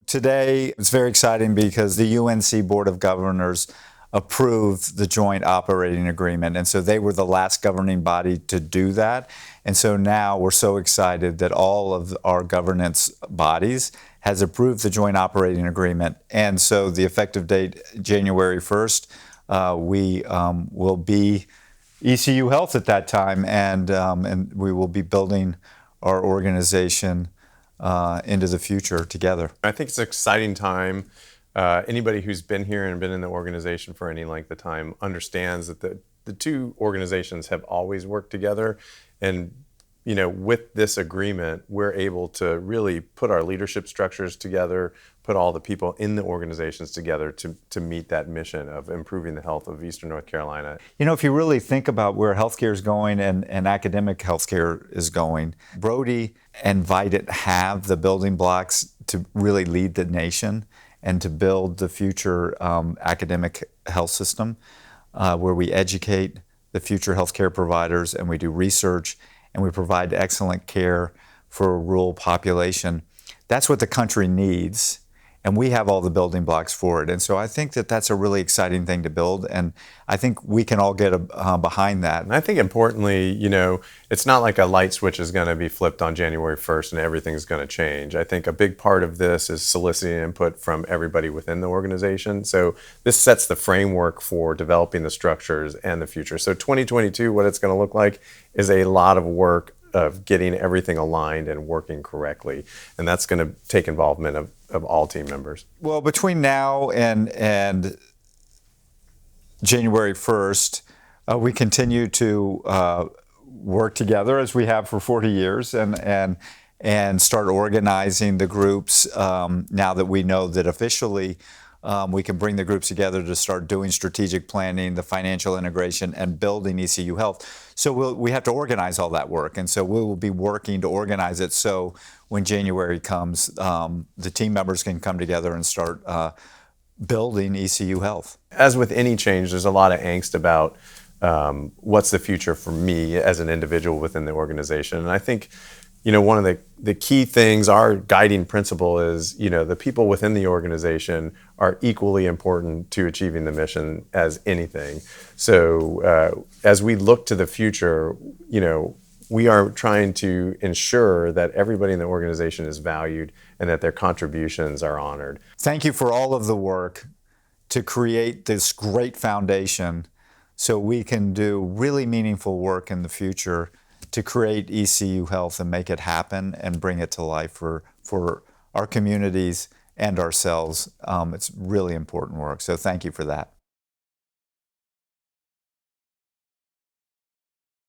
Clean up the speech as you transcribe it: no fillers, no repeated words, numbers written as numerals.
Today, it's very exciting because the UNC Board of Governors approved the joint operating agreement. And so they were the last governing body to do that. And so now we're so excited that all of our governance bodies has approved the joint operating agreement. And so the effective date, January 1st, we will be ECU Health at that time, and we will be building our organization into the future together. I think it's an exciting time. Anybody who's been here and been in the organization for any length of time understands that the two organizations have always worked together. And with this agreement, we're able to really put our leadership structures together, put all the people in the organizations together to meet that mission of improving the health of Eastern North Carolina. If you really think about where healthcare is going and academic healthcare is going, Brody and Vidant have the building blocks to really lead the nation and to build the future academic health system where we educate the future healthcare providers and we do research and we provide excellent care for a rural population. That's what the country needs, and we have all the building blocks for it. And so I think that that's a really exciting thing to build, and I think we can all get behind that. And I think importantly, it's not like a light switch is going to be flipped on January 1st and everything's going to change. I think a big part of this is soliciting input from everybody within the organization. So this sets the framework for developing the structures and the future. So 2022, what it's going to look like is a lot of work of getting everything aligned and working correctly. And that's going to take involvement of all team members. Well, between now and January 1st, we continue to work together as we have for 40 years and start organizing the groups now that we know that officially we can bring the groups together to start doing strategic planning, the financial integration, and building ECU Health. So we have to organize all that work, and so we will be working to organize it so when January comes, the team members can come together and start building ECU Health. As with any change, there's a lot of angst about what's the future for me as an individual within the organization. And I think one of the key things, our guiding principle is, the people within the organization are equally important to achieving the mission as anything. So as we look to the future, we are trying to ensure that everybody in the organization is valued and that their contributions are honored. Thank you for all of the work to create this great foundation so we can do really meaningful work in the future to create ECU Health and make it happen and bring it to life for our communities and ourselves. It's really important work, so thank you for that.